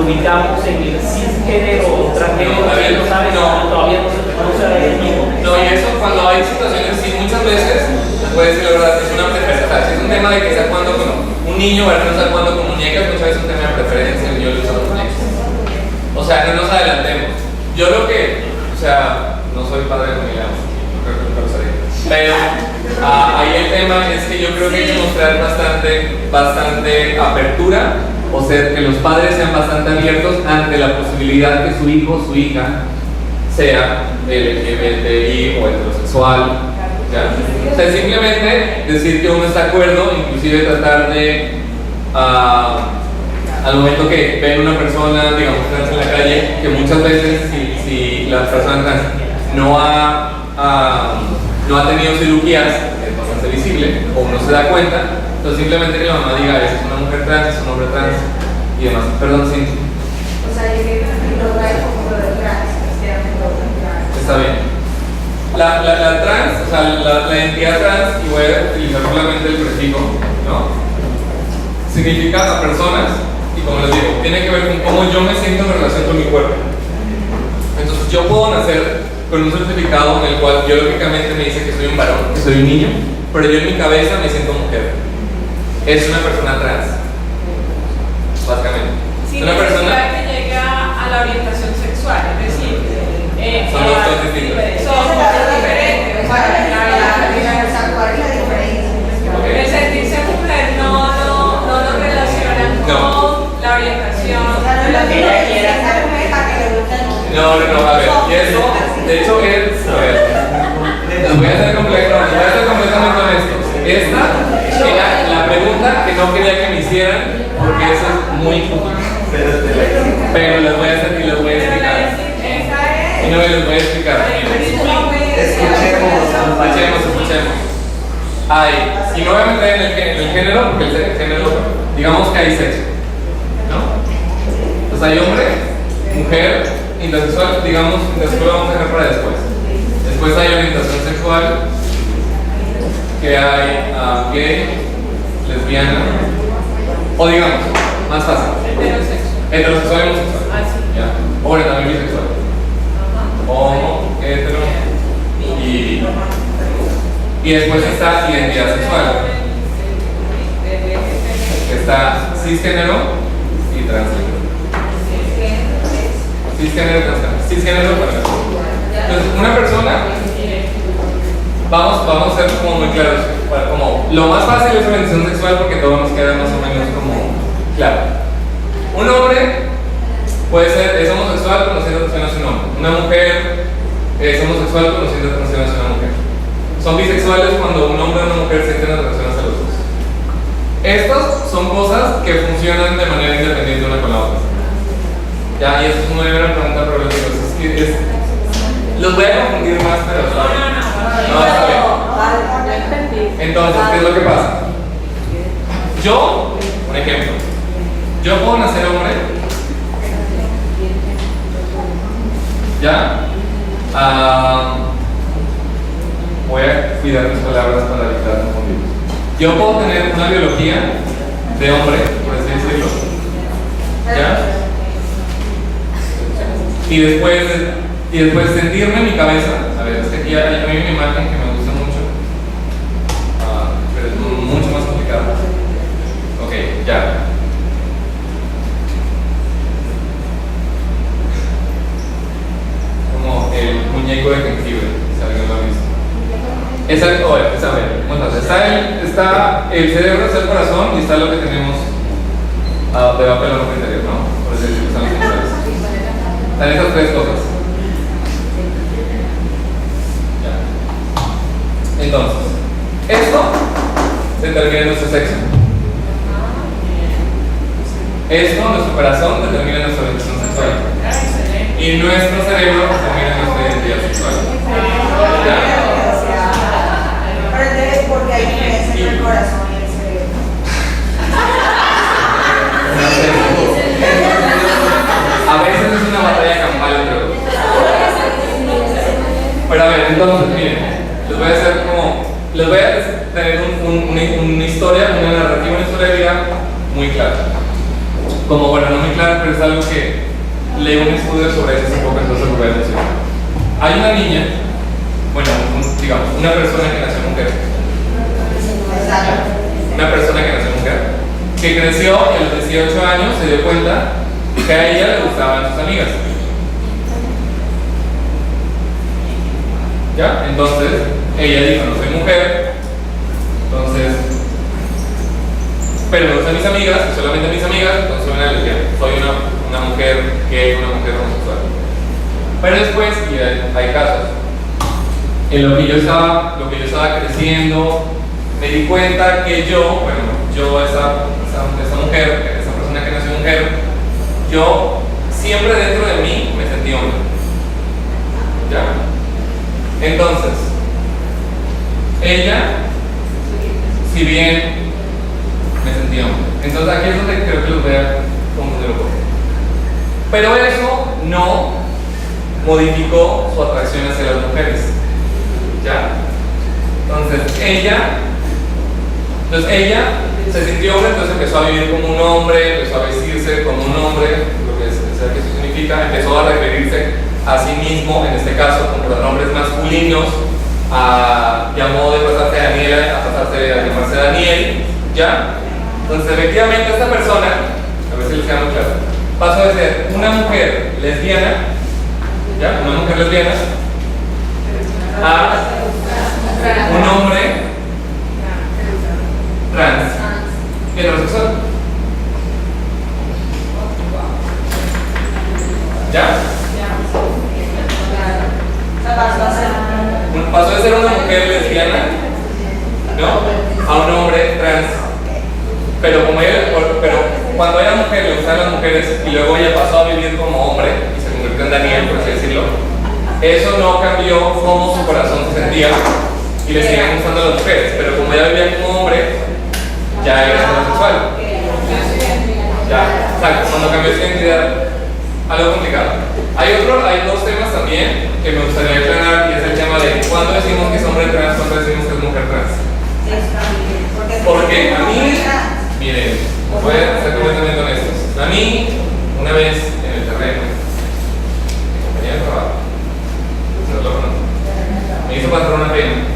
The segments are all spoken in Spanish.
ubicamos en el cisgénero o transgénero, no sabe, todavía no se ha definido. No, y eso cuando hay situaciones, sí, muchas veces, puede ser la verdad, es una preferencia. O sea, si es un tema de que está jugando con un niño, o no está jugando con muñecas, muchas veces es un tema de preferencia, el niño le usa los muñecas. O sea, no nos adelantemos. Yo lo que, o sea, no soy padre de familia, no creo que nunca lo seré. Pero ahí el tema es que yo creo que hay que mostrar bastante apertura, o sea, que los padres sean bastante abiertos ante la posibilidad que su hijo o su hija sea LGBTI o heterosexual. ¿Ya? O sea, simplemente decir que uno está de acuerdo, inclusive tratar de, al momento que ven una persona, digamos, trans en la calle, que muchas veces si la persona trans no ha tenido cirugías, es bastante visible, o uno se da cuenta, entonces simplemente que la mamá diga, es una mujer trans, es un hombre trans, y demás. Perdón, sí. O sea, yo creo que lo trae como lo de trans, Está bien. La trans, o sea, la identidad trans, y voy a utilizar solamente el prefijo, ¿no? Significa a personas, y como les digo, tiene que ver con cómo yo me siento en relación con mi cuerpo. Entonces, yo puedo nacer con un certificado en el cual biológicamente me dice que soy un varón, que soy un niño, pero yo en mi cabeza me siento mujer. Es una persona trans, básicamente. Sin Una persona que llega a la orientación sexual, es decir, son dos cosas distintas. son cosas diferentes. O sea, el sentirse mujer no nos relaciona con la orientación. No, a ver, y eso, de hecho, les voy a hacer completamente honestos. Esta era la pregunta que no quería que me hicieran, porque eso es muy útil. Pero les voy a hacer y les voy a explicar. Y no me les voy a explicar. Escuchemos. Y no voy a meter en el género, porque el género, digamos que hay sexo, ¿no? Entonces hay hombre, mujer, intersexual, digamos, después lo vamos a dejar para después. Después hay orientación sexual, que hay gay, lesbiana, o digamos, más fácil, heterosexual y homosexual. ¿Ya? O bueno, también bisexual. Homo, hetero y después está identidad sexual. Está cisgénero y transgénero. Cisgénero, entonces, una persona, vamos a ser como muy claros, como lo más fácil es orientación sexual porque todo nos queda más o menos como claro. Un hombre puede ser, es homosexual conociendo atracción hacia un hombre. Una mujer es homosexual conociendo atracción hacia una mujer. Son bisexuales cuando un hombre o una mujer sienten atracción hacia los dos. Estas son cosas que funcionan de manera independiente una con la otra. Ya, y eso es muy buena pregunta, pero los voy a confundir más, pero no, está bien. Entonces, ¿qué es lo que pasa? Yo, por ejemplo, yo puedo nacer hombre, ¿ya? Voy a cuidar mis palabras para evitar confundirlos. Yo puedo tener una biología de hombre, por así decirlo, ¿ya? Y después sentirme en mi cabeza, a ver, es que aquí hay una imagen que me gusta mucho, pero es mucho más complicada. Ok, ya. Como el muñeco de jengibre, si alguien lo ha visto. Está el cerebro, está el corazón y está lo que tenemos debajo de la ropa interior, ¿no? Por eso están los genitales. Están esas tres cosas. Ya. Entonces, esto determina nuestro sexo. Esto, nuestro corazón, determina nuestra orientación sexual. Y nuestro cerebro determina nuestra identidad sexual. ¿Ya? Porque hay diferencia entre el corazón y el cerebro. A veces es una batalla campal entre los dos. Pero a ver, entonces, miren, les voy a tener una historia, una narrativa, una historia de vida muy clara. como bueno, no muy claro, pero es algo que leí un estudio sobre eso hace poco, entonces lo voy a mencionar. Hay una niña, bueno, digamos, una persona que nació mujer. Una persona que nació mujer, que creció y a los 18 años se dio cuenta que a ella le gustaban sus amigas. ¿Ya? Entonces, ella dijo, no soy mujer, entonces, pero me gustan mis amigas, solamente mis amigas, entonces soy una lesbiana, soy una mujer gay, una mujer homosexual. Pero después, y hay casos, en lo que yo estaba creciendo, me di cuenta que yo, esa mujer, esa persona que nació mujer, yo siempre dentro de mí me sentí hombre. ¿Ya? Entonces, ella, si bien me sentí hombre, entonces aquí es donde creo que los voy a confundir un poco. Pero eso no modificó su atracción hacia las mujeres. ¿Ya? Entonces ella se sintió hombre, entonces empezó a vivir como un hombre, empezó a vestirse como un hombre, lo que sea que eso significa, empezó a referirse a sí mismo, en este caso con pronombres masculinos, llamó de pasarse a Daniela a pasarse a llamarse Daniel, ¿ya? Entonces efectivamente esta persona, a ver si les queda muy claro, pasó de ser una mujer lesbiana, ¿ya? Una mujer lesbiana, a un hombre trans, heterosexual. ¿Ya? Pasó de ser una mujer lesbiana, ¿no? A un hombre trans. Pero cuando era mujer le gustaban las mujeres y luego ella pasó a vivir como hombre y se convirtió en Daniel, por así decirlo, eso no cambió cómo su corazón se sentía y le seguían gustando las mujeres, pero como ella vivía como hombre, ya era heterosexual. Ya, exacto, cuando cambió su identidad, algo complicado. Hay dos temas también que me gustaría aclarar, y es el tema de cuándo decimos que es hombre trans, cuándo decimos que es mujer trans. Porque a mí, miren, voy a ser completamente honestos. A mí, una vez en el terreno, mi compañía de trabajo, me hizo pasar una pena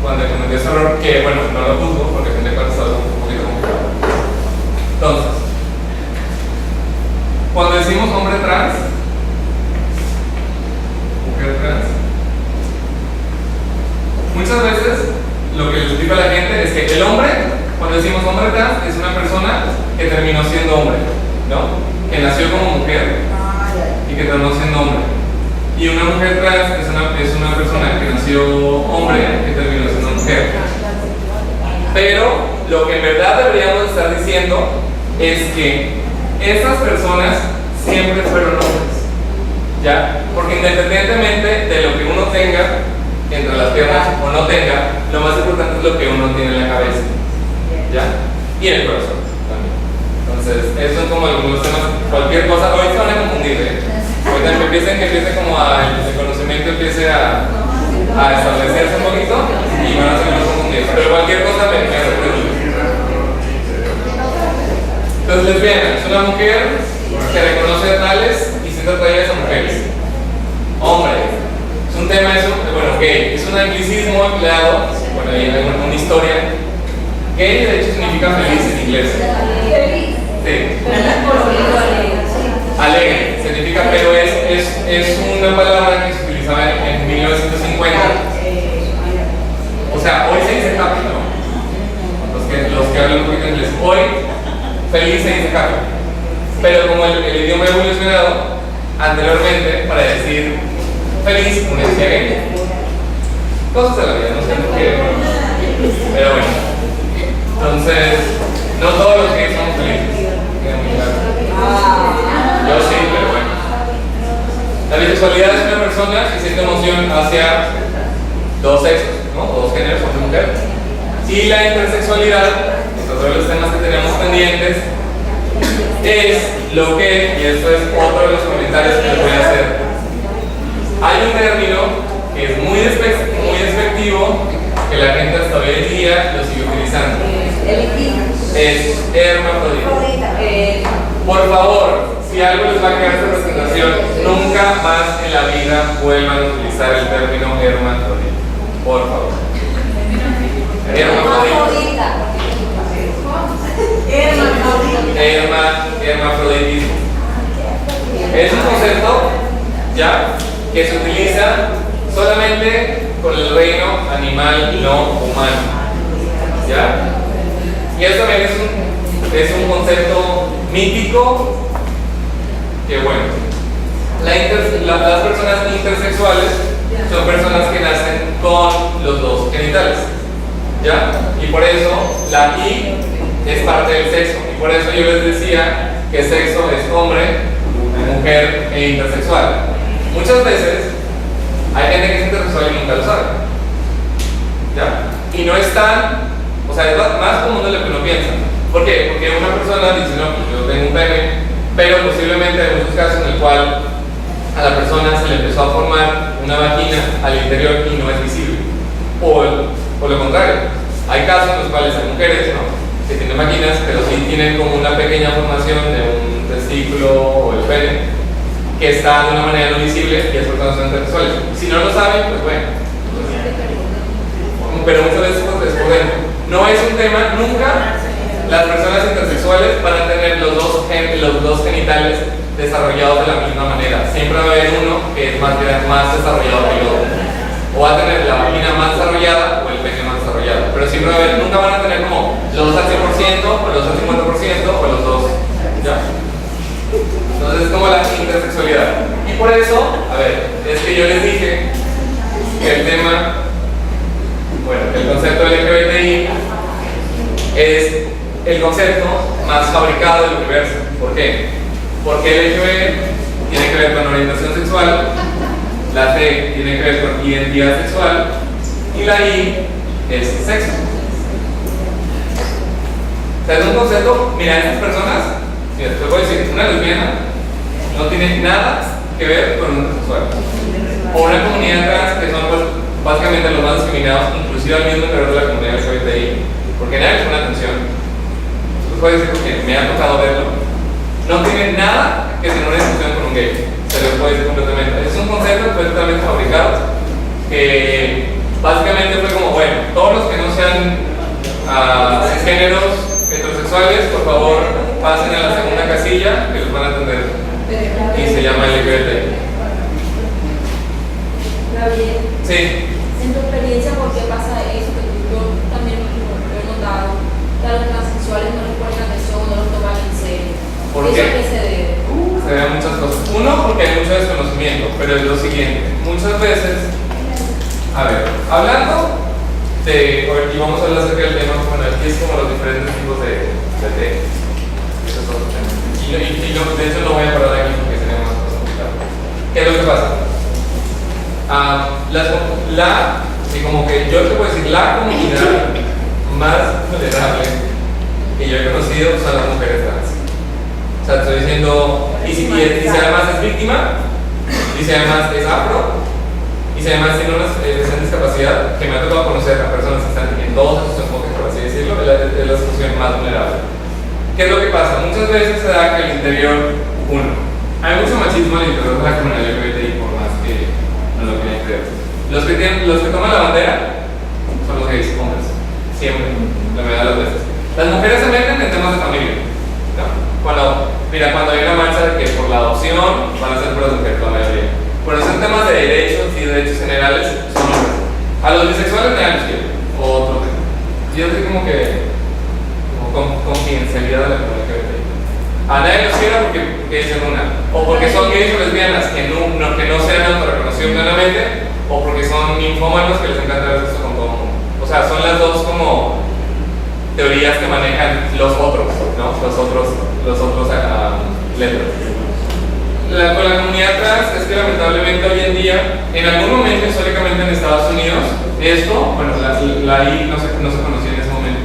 cuando cometí ese error, que bueno, no lo juzgo porque a fin de cuentas es algo un poquito complicado. Entonces, cuando decimos hombre trans, mujer trans, muchas veces lo que les explico a la gente es que el hombre, cuando decimos hombre trans, es una persona que terminó siendo hombre, ¿no? Que nació como mujer y que terminó siendo hombre. Y una mujer trans es una persona que nació hombre que terminó siendo mujer. Pero lo que en verdad deberíamos estar diciendo es que estas personas siempre fueron hombres, ¿ya? Porque independientemente de lo que uno tenga entre las piernas o no tenga, lo más importante es lo que uno tiene en la cabeza, ¿ya? Y en el corazón también. Entonces, eso es como algunos temas, cualquier cosa, hoy se van a confundir, ahorita que empiece como el conocimiento empiece a establecerse un poquito y van a ser más confundidos, pero cualquier cosa me sorprende. Entonces, lesbiana es una mujer que reconoce a tales y siente atraídas a mujeres. Hombre, es un tema eso, bueno, gay, es un anglicismo empleado, bueno, ahí hay una historia. Gay de hecho significa feliz en inglés. Sí. Alegre, significa, pero es una palabra que se utilizaba en 1950. O sea, hoy se dice happy, ¿no? Los que hablan un poquito inglés. Hoy, feliz se dice happy. Pero como el idioma ha evolucionado, anteriormente, para decir feliz, uno decía gay. Cosas de la vida, no sé por qué. Pero bueno. Entonces, no todos los gays somos felices. Queda muy claro. Yo sí, pero bueno. La bisexualidad es una persona que siente emoción hacia dos sexos, ¿no? Dos géneros, hombre y mujer. Y la intersexualidad, estos son los temas que tenemos pendientes, es lo que, y esto es otro de los comentarios que les voy a hacer. Hay un término que es muy despectivo, que la gente hasta hoy en día lo sigue utilizando. Es hermafrodita. Por favor, si algo les va a quedar esta presentación, nunca más en la vida vuelvan a utilizar el término hermafrodita. Por favor. Hermafrodita. Hermafroditismo. Es un concepto, ¿ya?, que se utiliza solamente con el reino animal no humano, ¿ya? Y eso también es un concepto mítico que, bueno, las personas intersexuales son personas que nacen con los dos genitales, ¿ya? Y por eso la I es parte del sexo, y por eso yo les decía que sexo es hombre, mujer e intersexual. Muchas veces hay gente que es intersexual y nunca lo sabe, ¿ya? Y no es tan, o sea, es más común de lo que uno piensa. ¿Por qué? Porque una persona dice, no, pues yo tengo un pene, pero posiblemente hay muchos casos en el cual a la persona se le empezó a formar una vagina al interior y no es visible. O lo contrario, hay casos en los cuales hay mujeres, ¿no?, que tienen vaginas, pero sí tienen como una pequeña formación de un testículo o el pene que está de una manera no visible y es por son intersexuales. Si no lo saben, pues bueno. Pero muchas veces pues, es por dentro. No es un tema, nunca las personas intersexuales van a tener los dos genitales desarrollados de la misma manera. Siempre va a haber uno que es más desarrollado que el otro. O va a tener la vagina más desarrollada o el pene más desarrollado. Pero siempre va a haber, nunca van a tener como los dos al 100% o los dos al 50% o los dos, ¿ya? Entonces es como la intersexualidad. Y por eso, a ver, es que yo les dije que el tema, bueno, el concepto del LGBTI es el concepto más fabricado del universo. ¿Por qué? Porque el LGBT tiene que ver con orientación sexual, la T tiene que ver con identidad sexual y la I es sexo. O sea, es un concepto, mira, estas personas, mira, te voy a decir, una lesbiana no tiene nada que ver con un homosexual. O una comunidad trans que son pues, básicamente los más discriminados, inclusive al mismo interior de la comunidad LGBTI, porque nadie les pone atención. Entonces puedo decir porque me ha tocado verlo. No tiene nada que tener una discusión con un gay. Se les puede decir completamente. Es un concepto que fue totalmente fabricado, que básicamente fue como, bueno, todos los que no sean cisgéneros heterosexuales, por favor, pasen a la segunda casilla que los van a atender. Y se llama LGBT. Gabriel, Sí. en tu experiencia, ¿por qué pasa eso? Que yo también lo he notado, que a los transexuales no les ponen atención, no los toman en serio. ¿Por ¿Eso qué? a qué se debe? Se ven muchas cosas. Uno, porque hay mucho desconocimiento, pero es lo siguiente. Muchas veces, a ver, hablando de, y vamos a hablar acerca del tema, bueno, aquí es como los diferentes tipos de T. Eso es otro tema. De hecho no voy a parar aquí porque sería más complicado. ¿Qué es lo que pasa? Y como que yo te puedo decir, la comunidad más vulnerable que yo he conocido son las mujeres trans. O sea, estoy diciendo, y si además es víctima, y si además es afro, y si además tiene una discapacidad, que me ha tocado conocer a personas que están en todos esos enfoques, por así decirlo, es la situación más vulnerable. ¿Qué es lo que pasa? Muchas veces se da que el interior, hay mucho machismo al interior de la comunidad LGBTI, por más que no lo quieran creer. Los que toman la bandera son los gays, hombres, siempre, la mayoría de las veces. Las mujeres se meten en temas de familia, ¿no? Cuando hay una marcha de que por la adopción van a ser puras mujeres, la mayoría. Cuando son temas de derechos y derechos generales, son hombres. A los bisexuales nadie los quiere, o otro tema. Yo estoy como confidencialidad de la comunidad LGBT. A nadie los quiere porque dicen o porque son gays o lesbianas que no se han autorreconocido plenamente, o porque son ninfómanos que les encanta ver sexo con todo el mundo. O sea, son las dos como teorías que manejan los otros, ¿no? Los otros letras. Con la comunidad trans es que lamentablemente hoy en día, en algún momento históricamente en Estados Unidos, esto, bueno, la I no se conocía en ese momento,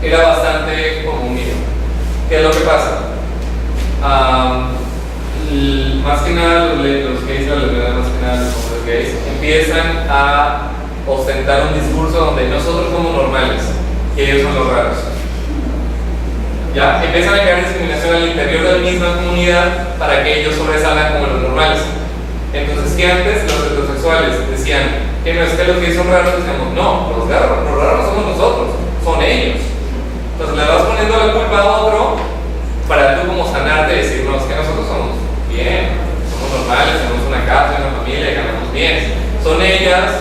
era bastante común. ¿Qué es lo que pasa? Más que nada los gays, las lesbianas, más que nada los hombres gays, empiezan a ostentar un discurso donde nosotros somos normales y ellos son los raros. Ya empiezan a crear discriminación al interior de la misma comunidad para que ellos sobresalgan como los normales. Entonces, que antes los heterosexuales decían que no es que los gays son raros, decíamos, no, los raros no somos nosotros, son ellos. Entonces le vas poniendo la culpa a otro para tú como sanarte y decir, no, es que nosotros somos bien, somos normales, tenemos una casa, una familia y ganamos bien. Son ellas,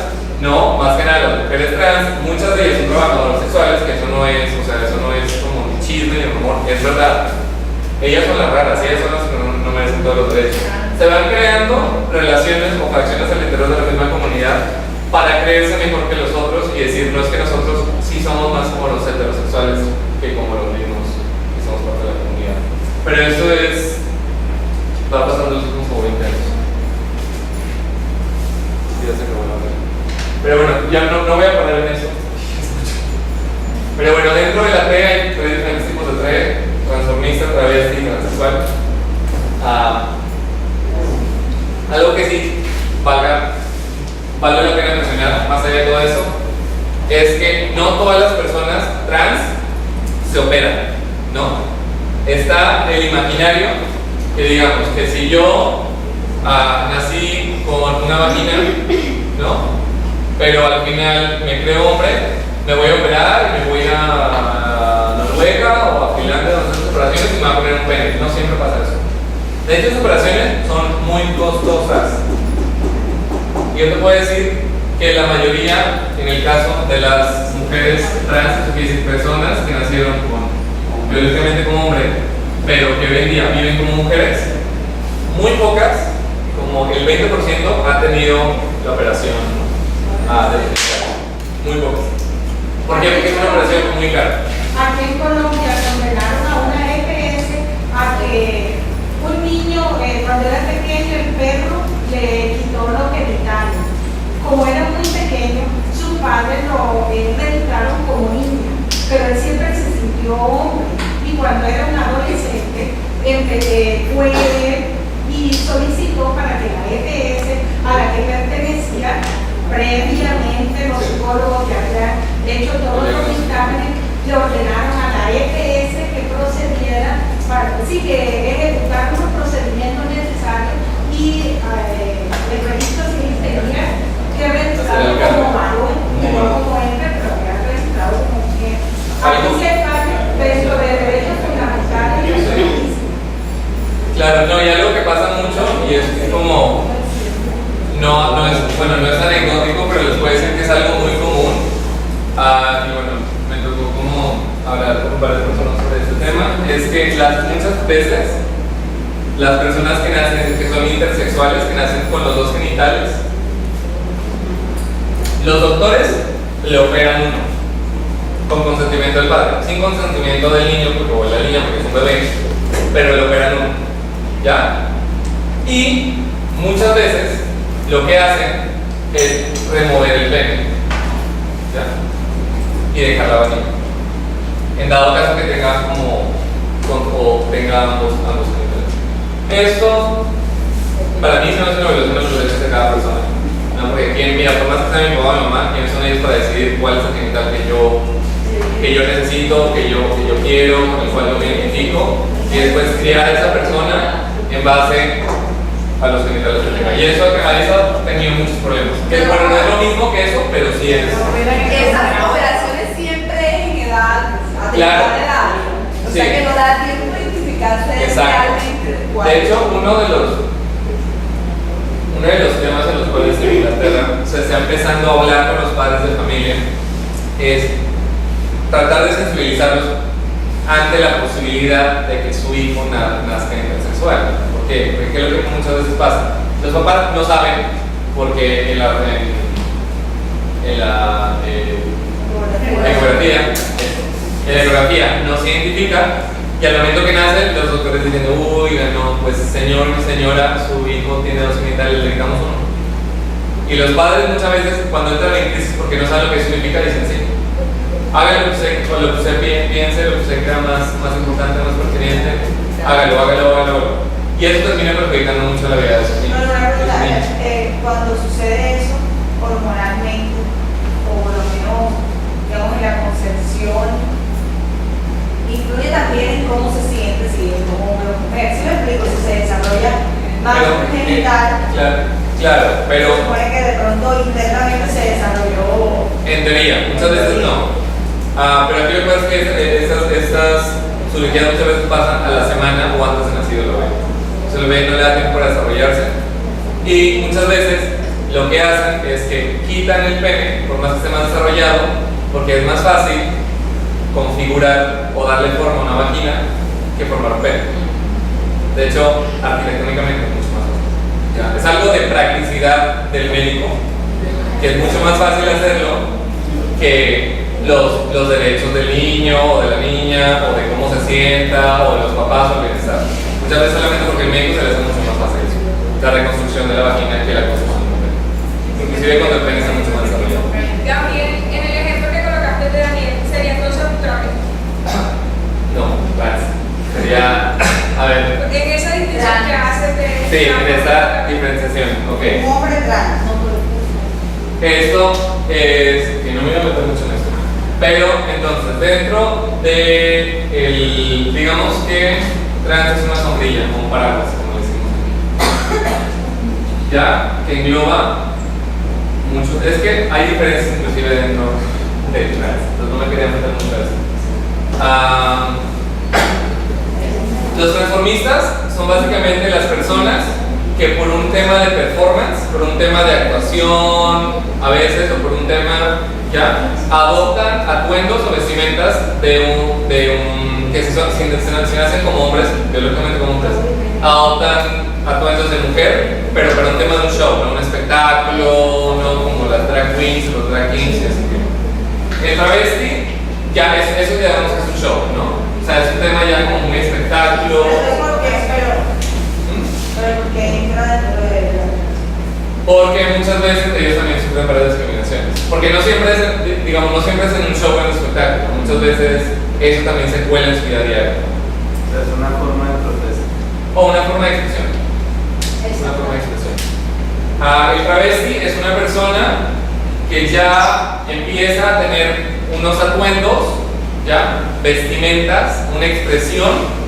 no, más que nada las mujeres trans, muchas de ellas son trabajadoras sexuales, que eso no es, o sea, eso no es como ni chisme ni rumor, es verdad. Ellas son las raras, ellas son las que no merecen todos los derechos. Se van creando relaciones o facciones al interior de la misma comunidad para creerse mejor que los otros y decir, no es que nosotros sí somos más como los heterosexuales que como los mismos que somos parte de la comunidad. Pero eso va pasando los últimos como 20 años. Sí, ya se acabó la hora. Pero bueno, ya no voy a poner en eso. Pero bueno, dentro de la T hay tres diferentes tipos de T: transformista, travesti y transexual. Algo que sí vale la pena mencionar, más allá de todo eso, es que no todas las personas trans se operan, ¿no? Está el imaginario que digamos que si yo nací con una vagina, ¿no? Pero al final me creo hombre, me voy a operar y me voy a Noruega o a Finlandia donde hacen operaciones y me voy a poner un pene. No siempre pasa eso. De hecho, esas operaciones son muy costosas. Y yo te puedo decir que la mayoría, en el caso de las mujeres trans, es decir, personas que nacieron biológicamente como hombre, pero que hoy en día viven como mujeres, muy pocas, como el 20%, ha tenido la operación muy pocas. ¿Por qué? Porque es una operación muy cara. Aquí en Colombia condenaron a una EPS a que un niño, cuando era pequeño, el perro le quitó los genitales. Como era muy pequeño, sus padres lo registraron como niño, pero él siempre se sintió hombre. Y cuando era un adolescente, fue y solicitó para que la EPS a la que pertenecía, previamente los psicólogos que habían hecho todos los dictámenes, le ordenaron a la EPS que procediera para que ejecutaran los procedimientos necesarios y el registro civil tenía que registrarlo como varón y no como hembra, pero había registrado como mujer. Aquí se falla dentro de derechos fundamentales. Claro, no, y algo que pasa mucho y es como no es anecdótico, pero les puedo decir que es algo muy común. Y bueno, me tocó como hablar con varias personas sobre este tema. Es que muchas veces las personas que nacen, que son intersexuales, que nacen con los dos genitales, los doctores le operan uno con consentimiento del padre, sin consentimiento del niño o la niña porque es un bebé, pero le operan uno, ¿ya? Y muchas veces lo que hacen es remover el pene, ¿ya? Y dejar la vagina. En dado caso que tenga o tenga ambos genitales. Esto, para mí, no es una violación de los derechos de cada persona. ¿No? Porque por más que sea mi papá o mi mamá, ¿quiénes son ellos para decidir cuál es el genital que yo necesito, que yo quiero, con el cual yo me identifico? Y después criar a esa persona en base a los genitales que tenga. Y eso ha tenido muchos problemas. Que bueno, no es lo mismo que eso, pero sí es. Esas operaciones siempre en edad, a claro. edad. O sea que no da tiempo de identificarse realmente. De hecho, uno de los temas en los cuales en Inglaterra se está empezando a hablar con los padres de familia es tratar de sensibilizarlos ante la posibilidad de que su hijo nazca intersexual. ¿Por qué? Porque es lo que muchas veces pasa. Los papás no saben porque en la ecografía no se identifica y al momento que nace los doctores dicen, uy, no, pues señor y señora, su hijo tiene dos genitales, le quitamos uno. Y los padres muchas veces cuando entran en crisis porque no saben lo que significa dicen sí. Hagan lo que usted piense, lo que usted crea más importante, más pertinente, hágalo. Y eso termina perjudicando mucho la vida de esos niños. Cuando sucede eso, hormonalmente, o por lo menos, digamos, en la concepción, influye también en cómo se siente, si es como hombre o mujer. Si me explico, si se desarrolla más genital, claro, pero se supone que de pronto internamente se desarrolló. en teoría, muchas veces no. Pero aquí lo que pasa es que estas cirugías muchas veces pasan a la semana o antes de nacido el bebé. Entonces el bebé no le da tiempo para desarrollarse. Y muchas veces lo que hacen es que quitan el pene, por más que esté más desarrollado, porque es más fácil configurar o darle forma a una vagina que formar un pene. De hecho, arquitectónicamente es mucho más fácil. ¿Ya? Es algo de practicidad del médico, que es mucho más fácil hacerlo que los derechos del niño o de la niña, o de cómo se sienta, o de los papás o el bienestar. Muchas veces solamente porque el médico se le hace mucho más fácil eso, la reconstrucción de la vagina que la construcción del pene. Inclusive cuando el pene está mucho más desarrollado. Gabriel, en el ejemplo que colocaste de Daniel, ¿sería entonces un travesti? No, trans. Sería, a ver, En esa distinción que haces de... sí, en esta diferenciación, ok. Un hombre trans, no puede. Esto es, que no me voy a meter mucho en esto, pero entonces dentro de el, digamos que trans es una sombrilla, o un paraguas, como decimos aquí, ya, que engloba mucho, es que hay diferencias inclusive dentro del trans, entonces no me quería meter mucho a eso. Los transformistas son básicamente las personas que por un tema de performance, por un tema de actuación, a veces, o por un tema, ya, adoptan atuendos o vestimentas que se nacen como hombres, biológicamente como hombres, adoptan atuendos de mujer, pero para un tema de un show, ¿no? Un espectáculo, ¿no? Como las drag queens, los drag kings, y así. El travesti, ya, eso ya digamos que es un show, ¿no? O sea, es un tema ya como un espectáculo. Pero porque entra dentro de la... Porque muchas veces ellos también sufren para discriminaciones. Porque no siempre es, digamos, no siempre es en un show o en un espectáculo. Muchas veces eso también se cuela en su vida diaria. O sea, es una forma de protesta. O una forma de expresión. Una forma de expresión. El travesti es una persona que ya empieza a tener unos atuendos, ya, vestimentas, una expresión.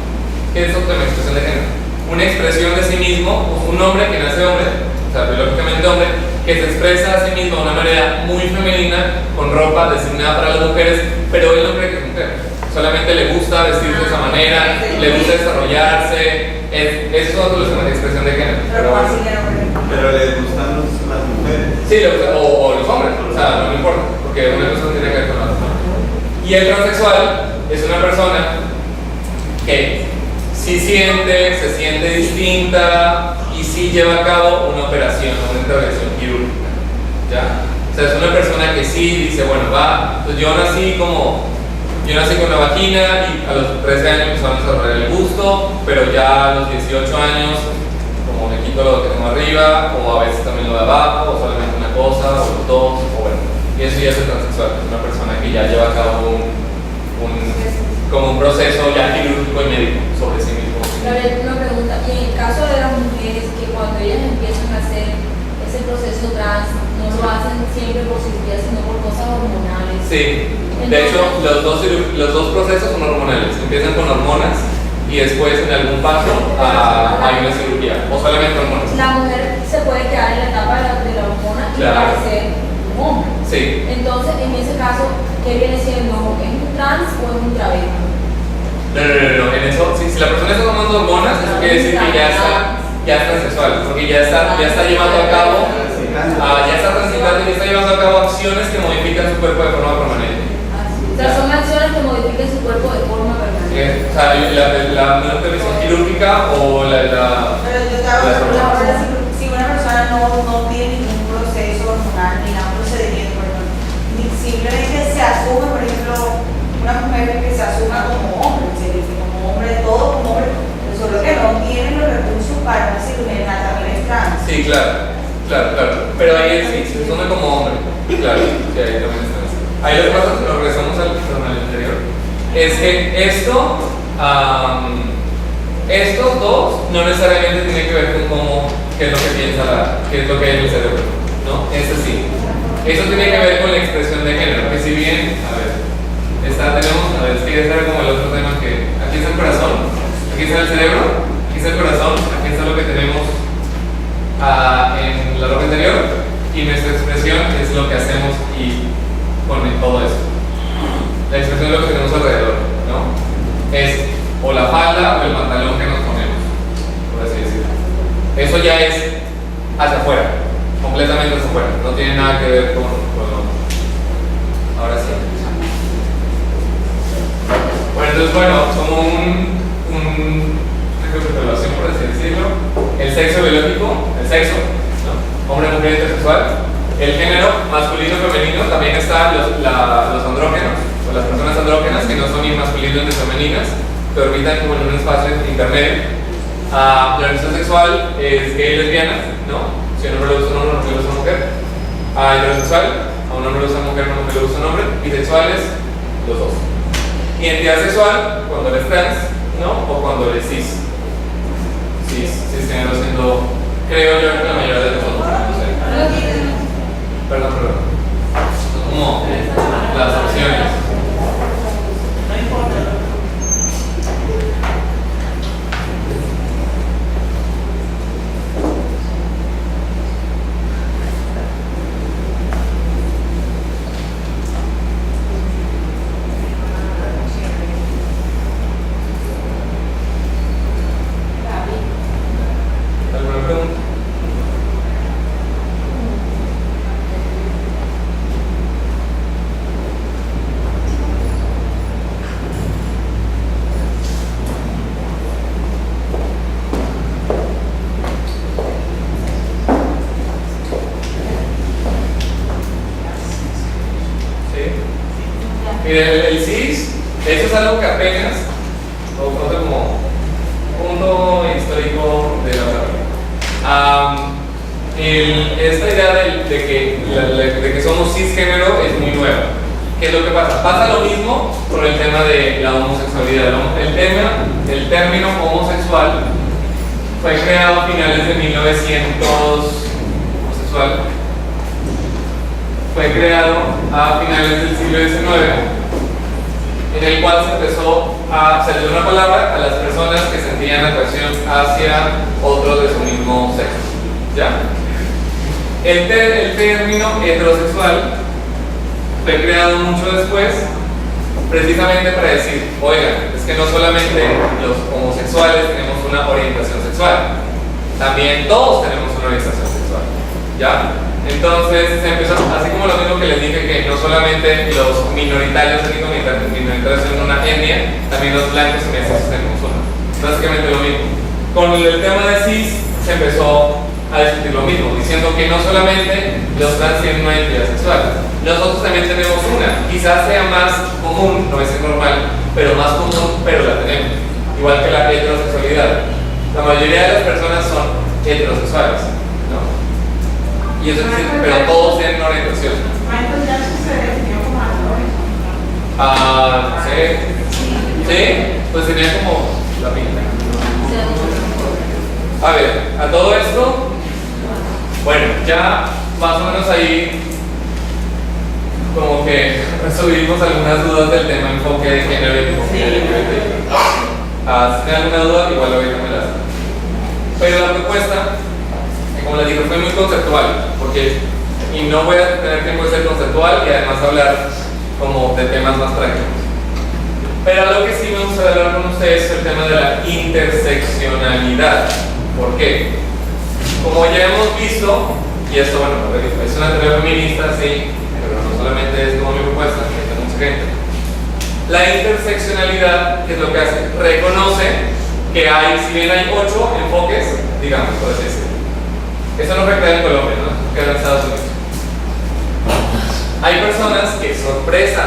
¿Qué es otra expresión de género? Una expresión de sí mismo, un hombre que nace hombre, o sea, biológicamente hombre, que se expresa a sí mismo de una manera muy femenina, con ropa designada para las mujeres, pero él no cree que es mujer. Solamente le gusta vestirse de esa manera, le gusta desarrollarse. Eso es otro de expresión de género. Pero les gustan las mujeres. Sí, o los hombres, o sea, no importa, porque una cosa tiene que ver con la otra. Y el transexual es una persona que sí se siente distinta y sí lleva a cabo una operación, una intervención quirúrgica, ¿ya? O sea, es una persona que sí dice, bueno, pues yo nací con una vagina y a los 13 años empezaron a desarrollar el gusto, pero ya a los 18 años, como me quito lo que tengo arriba, o a veces también lo de abajo, o solamente una cosa, o los dos, o bueno, y eso ya es el transexual, es una persona que ya lleva a cabo como un proceso ya quirúrgico y médico sobre sí mismo. Gabriel, una pregunta, y en el caso de las mujeres que cuando ellas empiezan a hacer ese proceso trans, no lo hacen siempre por cirugía, sino por cosas hormonales. Sí, de hecho los dos procesos son hormonales, empiezan con hormonas y después en algún paso hay una cirugía, o solamente hormonas. La mujer se puede quedar en la etapa de la hormona y Claro. parecer un hombre. Sí. Entonces, en ese caso, ¿qué viene siendo? ¿Es un trans o es un travesti? No, en eso, si la persona está tomando hormonas, eso quiere decir que ya es transexual, porque ya está llevando a cabo, ya está transitando y está llevando a cabo acciones que modifican su cuerpo de forma permanente. O sea, son acciones que modifiquen su cuerpo de forma permanente. O sea, la intervención quirúrgica o Pero yo estaba hablando si una persona no tiene ningún proceso hormonal ni nada procedimiento, simplemente se asume, por ejemplo, una mujer que se asuma como hombre, se dice como hombre, todo como hombre, pero solo que no tiene los recursos para una cirugía también es trans. Sí, claro. Pero ahí sí, se asume como hombre. Claro, sí, ahí también está. Ahí lo que pasa, nos regresamos al anterior, es que estos dos no necesariamente tienen que ver con qué es lo que piensa qué es lo que hay en el cerebro, ¿no? Eso sí. Eso tiene que ver con la expresión de género, que si bien, a ver, tenemos, a ver, es que este era como el otro tema que, aquí está el corazón, aquí está el cerebro, aquí está el corazón, aquí está lo que tenemos en la ropa interior, y nuestra expresión es lo que hacemos y con todo eso. La expresión es lo que tenemos alrededor, ¿no? Es o la falda o el pantalón que nos ponemos, por así decirlo. Eso ya es hacia afuera, completamente hacia afuera, no tiene nada que ver con ahora sí. Bueno, entonces, como un recapitulación, por así decirlo, el sexo biológico, el sexo, ¿no? Hombre, mujer, intersexual, el género masculino y femenino, también están los andrógenos, o las personas andrógenas que no son ni masculinas ni femeninas, que orbitan como en un espacio intermedio. La orientación sexual es gay y lesbiana, ¿no? Si un hombre le gusta un hombre, una mujer le gusta una mujer. Heterosexual, a un hombre le gusta una mujer, a una mujer le gusta un hombre. Bisexuales, los dos. Identidad sexual, cuando eres trans, ¿no? O cuando eres cis. Cisgénero siendo, creo yo, que la mayoría de nosotros, no sé. Perdón. Son como las opciones. No importa. ¿Alguna pregunta? Mire, el CIS, eso es algo que apenas, fue como punto histórico de la carrera. Esta idea de que somos cisgénero es muy nueva. ¿Qué es lo que pasa? Pasa lo mismo con el tema de la homosexualidad. El término homosexual fue creado a finales de 1900. Homosexual fue creado a finales del siglo XIX, en el cual se le dio una palabra a las personas que sentían atracción hacia otros de su mismo sexo. ¿Ya? El término heterosexual fue creado mucho después, precisamente para decir, oigan, es que no solamente los homosexuales tenemos una orientación sexual, también todos tenemos una orientación sexual. ¿Ya? Entonces se empezó, así como lo mismo que les dije, que no solamente los minoritarios son una etnia, también los blancos y mestizos tenemos una. Básicamente lo mismo. Con el tema de cis se empezó a discutir lo mismo, diciendo que no solamente los trans tienen una identidad sexual, nosotros también tenemos una. Quizás sea más común, no es normal, pero más común, pero la tenemos. Igual que la heterosexualidad. La mayoría de las personas son heterosexuales, ¿no? Y eso es, pero todos tienen una orientación. Michael Jackson se definió como sí, pues tenía como la pinta. A ver, a todo esto, bueno, ya más o menos ahí como que resolvimos algunas dudas del tema enfoque de género y enfoque LGBT. Si tienen alguna duda, igual lo voy a cambiar. Pero la propuesta, como les digo, fue muy conceptual, y no voy a tener tiempo de ser conceptual y además hablar como de temas más prácticos. Pero algo que sí me gustaría hablar con ustedes es el tema de la interseccionalidad. ¿Por qué? Como ya hemos visto, y esto, bueno, es una teoría feminista, sí, pero no solamente es como mi propuesta, hay mucha gente. La interseccionalidad, ¿qué es lo que hace? Reconoce que hay, si bien hay 8 enfoques, digamos, por así decirlo. Eso no fue creado en Colombia, ¿no? Quedó en Estados Unidos. Hay personas que, sorpresa,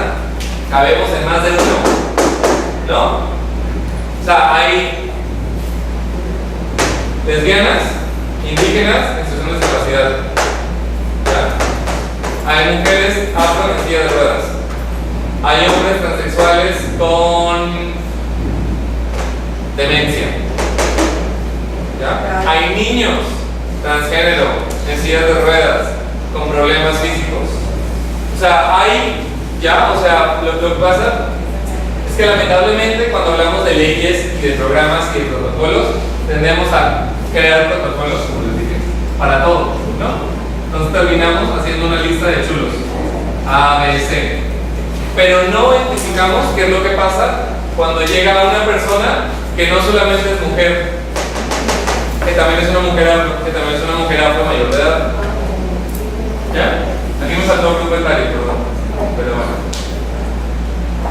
cabemos en más de uno, ¿no? O sea, hay lesbianas, indígenas en situación de discapacidad, ¿ya? Hay mujeres afro en silla de ruedas, hay hombres transexuales con demencia, ¿ya? Hay niños transgénero en sillas de ruedas con problemas físicos. O sea, hay Ya, o sea, lo que pasa es que lamentablemente cuando hablamos de leyes y de programas y de protocolos, tendemos a crear protocolos, como les dije, para todo, ¿no? Entonces terminamos haciendo una lista de chulos, A, B, C. Pero no identificamos qué es lo que pasa cuando llega una persona que no solamente es mujer, que también es una mujer afro mayor de edad. ¿Ya? Aquí me faltó un comentario, perdón. Pero bueno.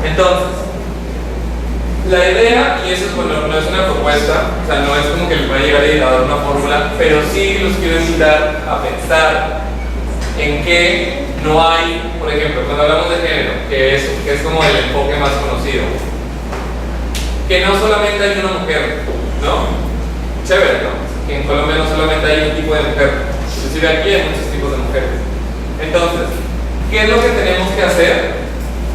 Entonces, la idea, y eso es, bueno, no es una propuesta, o sea, no es como que les voy a llegar a dar una fórmula, pero sí los quiero invitar a pensar en que no hay, por ejemplo, cuando hablamos de género, que es como el enfoque más conocido, que no solamente hay una mujer, ¿no? Chévere, ¿no? Que en Colombia no solamente hay un tipo de mujer, inclusive aquí hay muchos tipos de mujeres. Entonces, ¿qué es lo que tenemos que hacer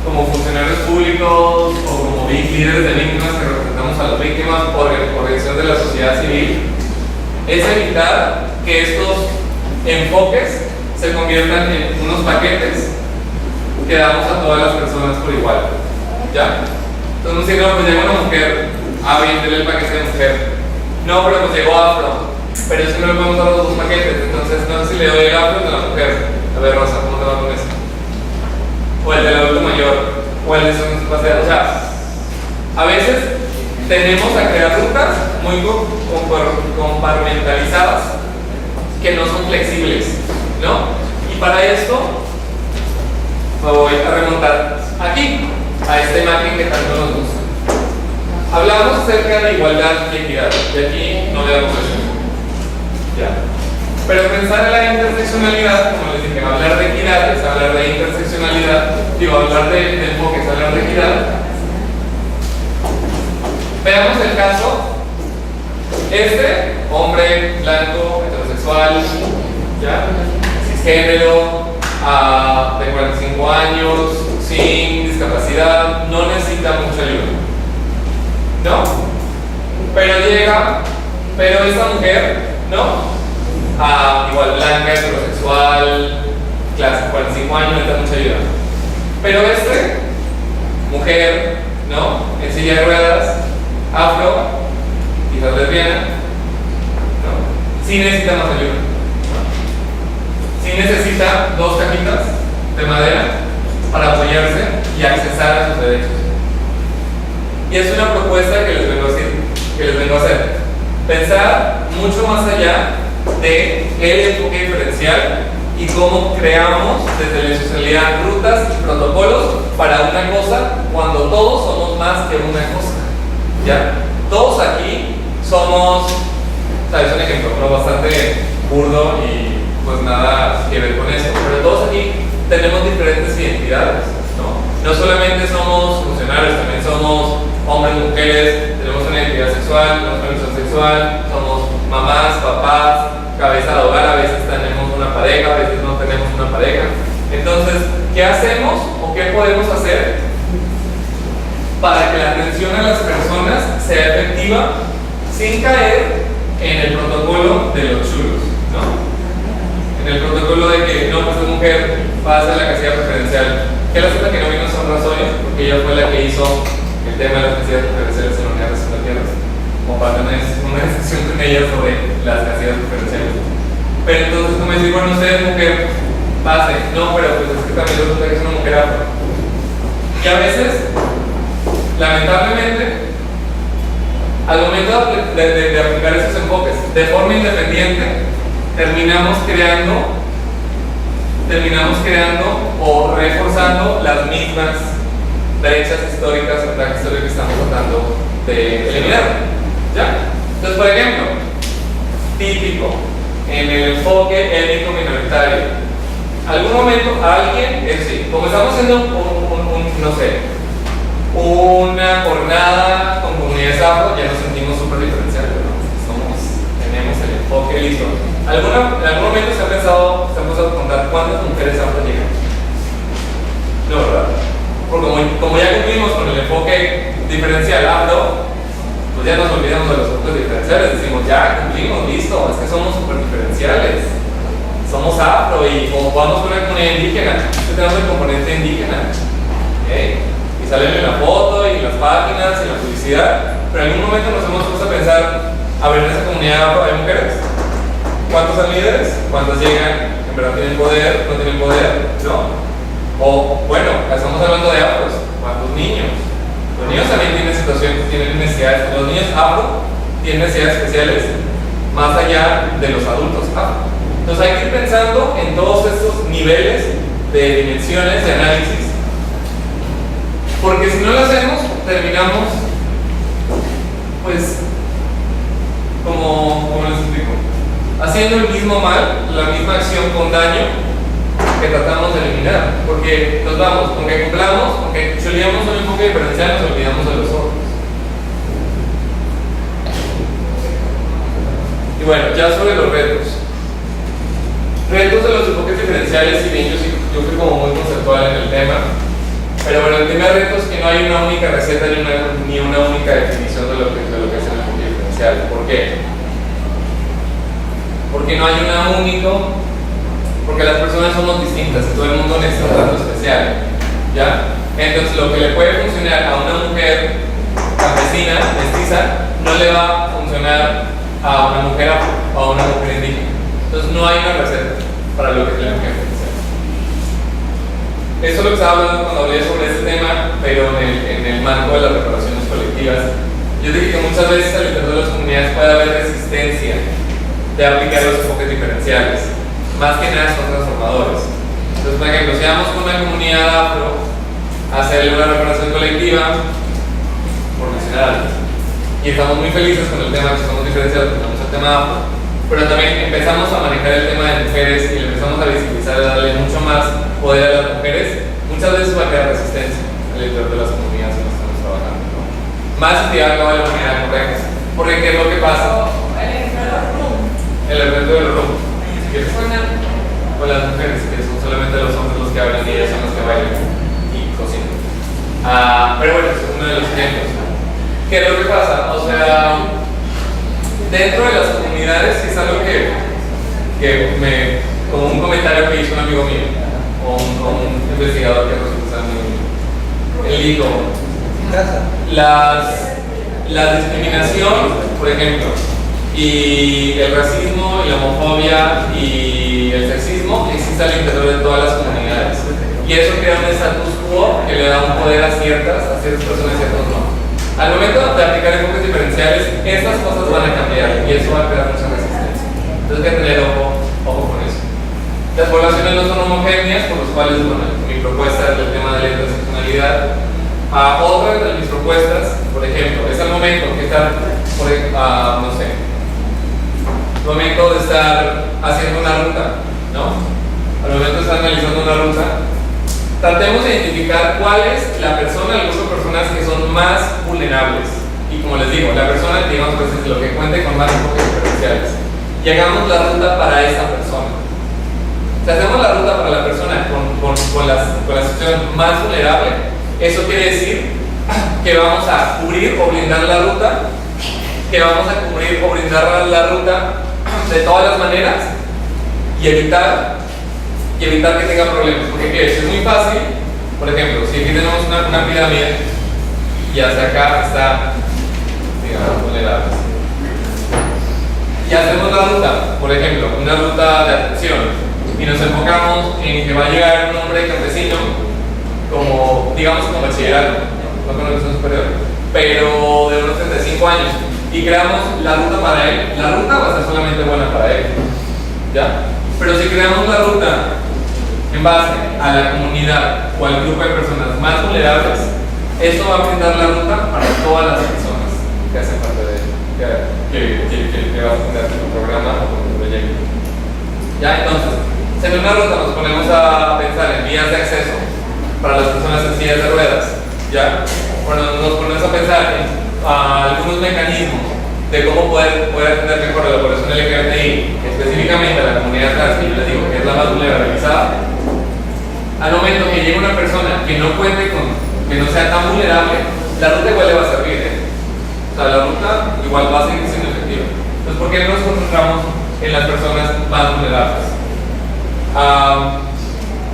como funcionarios públicos o como líderes de víctimas que representamos a las víctimas por organización de la sociedad civil? Es evitar que estos enfoques se conviertan en unos paquetes que damos a todas las personas por igual. ¿Ya? Entonces, si no, pues llega una mujer, bien, dele el paquete de mujer. No, pero pues llegó afro. Pero es que no le podemos dar los dos paquetes. Entonces, no sé si le doy el afro o el de la mujer. A ver, Rosa, ¿cómo te va con eso? O el del adulto mayor, o el de su discapacidad. O sea, a veces tenemos a crear rutas muy compartimentalizadas que no son flexibles, ¿no? Y para esto me voy a remontar aquí, a esta imagen que tanto nos gusta. Hablamos acerca de igualdad y equidad, y aquí no le damos eso. ¿Ya? Pero pensar en la interseccionalidad, como les dije, hablar de equidad es hablar de interseccionalidad, hablar de enfoque es hablar de equidad. Veamos el caso, hombre, blanco, heterosexual, ¿ya? Cisgénero, de 45 años, sin discapacidad, no necesita mucha ayuda, ¿no? Pero esta mujer, ¿no? Igual blanca, heterosexual, clase 45 años, necesita mucha ayuda. Pero mujer, ¿no? En silla de ruedas, afro, quizás lesbiana, ¿no? Sí necesita más ayuda, ¿no? Sí necesita dos cajitas de madera para apoyarse y accesar a sus derechos. Y es una propuesta que les vengo a hacer. Pensar mucho más allá de el enfoque diferencial y cómo creamos desde la institucionalidad rutas y protocolos para una cosa cuando todos somos más que una cosa. ¿Ya? Todos aquí somos, ¿sabes? Un ejemplo, ¿no? Bastante burdo y pues nada que ver con eso, pero todos aquí tenemos diferentes identidades, ¿no? No solamente somos funcionarios, también somos hombres, mujeres, tenemos una identidad sexual, tenemos una orientación sexual, somos mamás, papás, cabeza de hogar, a veces tenemos una pareja, a veces no tenemos una pareja. Entonces, ¿qué hacemos o qué podemos hacer para que la atención a las personas sea efectiva sin caer en el protocolo de los chulos, ¿no? En el protocolo de que no, pues es mujer, pasa a la casilla preferencial. ¿Qué lástima que no vino Sandra Sonia? Porque ella fue la que hizo el tema de las casillas preferenciales en la Unidad Nacional de Tierras. Comparten una discusión con ella sobre las casillas preferenciales. Pero entonces tú me dices, bueno, usted es mujer, pase. No, pero pues es que también resulta que es una mujer afro. Y a veces, lamentablemente, al momento de aplicar esos enfoques de forma independiente, terminamos creando o reforzando las mismas brechas históricas o ataques históricos que estamos tratando de eliminar. ¿Ya? Entonces, por ejemplo, típico en el enfoque étnico minoritario, algún momento alguien, como estamos haciendo una jornada con comunidades afro, ya nos sentimos súper diferenciales, ¿no? Tenemos el enfoque listo. En algún momento se ha empezado a contar cuántas mujeres afro llegan. No, ¿verdad? Porque como ya cumplimos con el enfoque diferencial afro, pues ya nos olvidamos de los enfoques diferenciales. Decimos, ya cumplimos, listo, es que somos súper diferenciales. Somos afro y como vamos con una comunidad indígena, tenemos el componente indígena. Y salen en la foto y en las páginas y en la publicidad, pero en algún momento nos hemos puesto a pensar, a ver, en esa comunidad hay mujeres. ¿Cuántos son líderes? ¿Cuántas llegan? ¿En verdad tienen poder? ¿No tienen poder? ¿No? O, bueno, estamos hablando de afros. ¿Cuántos niños? Los niños también tienen situaciones, tienen necesidades. Los niños afro tienen necesidades especiales más allá de los adultos afro. Entonces hay que ir pensando en todos estos niveles de dimensiones de análisis, porque si no lo hacemos, terminamos, pues, como les explico, haciendo el mismo mal, la misma acción con daño que tratamos de eliminar, porque nos vamos, con que cumplamos, con que chuleamos un enfoque diferencial, nos olvidamos de los otros. Y bueno, ya sobre los retos. Retos de los enfoques diferenciales, si bien yo fui como muy conceptual en el tema, pero bueno, el primer reto es que no hay una única receta ni una única definición de lo que es el enfoque diferencial. ¿Por qué? Porque no hay una único, porque las personas somos distintas, todo el mundo necesita un trato especial, ¿ya? Entonces lo que le puede funcionar a una mujer campesina, mestiza, no le va a funcionar a una mujer afro o a una mujer indígena. Entonces no hay una receta para lo que es el enfoque diferencial. Eso es lo que estaba hablando cuando hablé sobre este tema, pero en el marco de las reparaciones colectivas. Yo dije que muchas veces al interior de las comunidades puede haber resistencia de aplicar los enfoques diferenciales, más que nada son transformadores. Entonces, por ejemplo, si vamos con una comunidad afro a hacerle una reparación colectiva, por mencionar algo, y estamos muy felices con el tema que somos diferenciados, tenemos el tema afro, pero también empezamos a manejar el tema de mujeres y le empezamos a visibilizar, a darle mucho más poder a las mujeres, muchas veces va a quedar resistencia al interior de las comunidades en las que estamos trabajando, ¿no? Más si vale la manera correcta, porque ¿qué es lo que pasa? El evento del rumbo, si quieres, con las mujeres, que son solamente los hombres los que hablan y ellas son los que bailan y cocinan. Pero bueno, es uno de los ejemplos. ¿Qué es lo que pasa? O sea, dentro de las comunidades es algo como un comentario que hizo un amigo mío, o un investigador que resulta ser amigo mío. Él dijo, la discriminación, por ejemplo, y el racismo y la homofobia y el sexismo existe al interior de todas las comunidades, y eso crea un status quo que le da un poder a ciertas personas y a ciertos no. Al momento de aplicar enfoques diferenciales, estas cosas van a cambiar y eso va a crear mucha resistencia. Entonces hay que tener ojo con eso. Las poblaciones no son homogéneas, por los cuales, bueno, mi propuesta es el tema de la interseccionalidad. Otra de mis propuestas, por ejemplo, es al momento que están, no sé, momento de estar haciendo una ruta, ¿no? Al momento de estar analizando una ruta, tratemos de identificar cuál es la persona, el grupo de personas que son más vulnerables. Y como les digo, la persona, digamos, pues es lo que cuente con más enfoques diferenciales. Y hagamos la ruta para esa persona. Si hacemos la ruta para la persona con la situación más vulnerable, eso quiere decir que vamos a cubrir o blindar la ruta, que vamos a cubrir o brindar la ruta de todas las maneras y evitar que tenga problemas. Porque es muy fácil, por ejemplo, si aquí tenemos una pirámide y hacia acá está, digamos, vulnerables, y hacemos la ruta, por ejemplo, una ruta de atención, y nos enfocamos en que va a llegar un hombre campesino, como, digamos, como bachillerato, no con educación superior, pero de unos 35 años, y creamos la ruta para él. La ruta va a ser solamente buena para él, ¿ya? Pero si creamos la ruta en base a la comunidad o al grupo de personas más vulnerables, eso va a brindar la ruta para todas las personas que hacen parte de que va a tener el programa o el proyecto. ¿Ya? Entonces, en una ruta nos ponemos a pensar en vías de acceso para las personas en sillas de ruedas, ¿ya? Bueno, nos ponemos a pensar en algunos mecanismos de cómo poder atender mejor a la población LGBTI, específicamente a la comunidad trans, que yo les digo que es la más vulnerabilizada. Al momento que llegue una persona que no cuente que no sea tan vulnerable, la ruta igual le va a servir, ¿eh? O sea, la ruta igual va a seguir siendo efectiva. Entonces, ¿por qué no nos concentramos en las personas más vulnerables?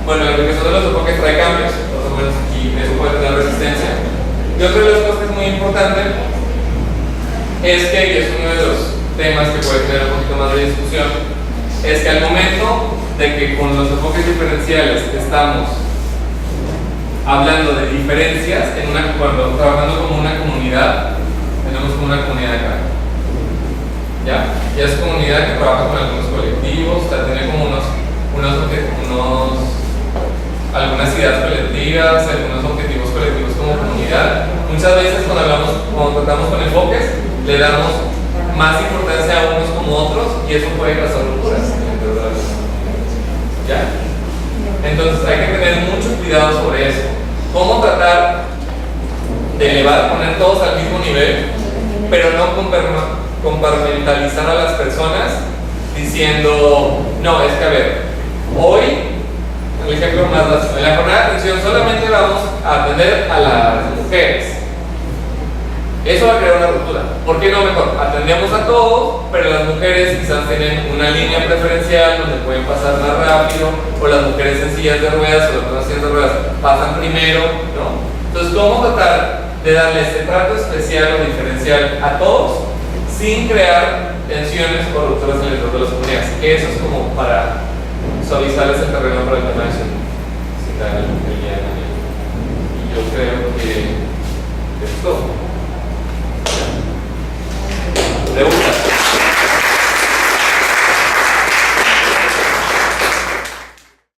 Bueno, lo que son los enfoques trae cambios. Los menos aquí eso puede tener resistencia. Y otra de las cosas que es muy importante es que, y es uno de los temas que puede tener un poquito más de discusión, es que al momento de que con los enfoques diferenciales estamos hablando de diferencias, cuando trabajando como una comunidad, tenemos como una comunidad acá. ¿Ya? Y es comunidad que trabaja con algunos colectivos, o sea, tiene como algunas ideas colectivas, algunos objetivos colectivos como comunidad. Muchas veces cuando tratamos con enfoques, le damos más importancia a unos como otros y eso puede causar rupturas. ¿Ya? Entonces hay que tener mucho cuidado sobre eso. ¿Cómo tratar de elevar, poner todos al mismo nivel, pero no compartimentalizar a las personas diciendo, no, es que a ver, hoy, el ejemplo más básico, en la jornada de atención solamente vamos a atender a las mujeres. Eso va a crear una ruptura. ¿Por qué no mejor? Atendemos a todos, pero las mujeres quizás tienen una línea preferencial donde pueden pasar más rápido, o las mujeres en sillas de ruedas o las personas en sillas de ruedas pasan primero, ¿no? Entonces, ¿cómo tratar de darle este trato especial o diferencial a todos sin crear tensiones o rupturas en el entorno de las comunidades? Eso es como para suavizarles el terreno para el tema de citar el día de mañana. Y yo creo que es todo. ¿Te gusta?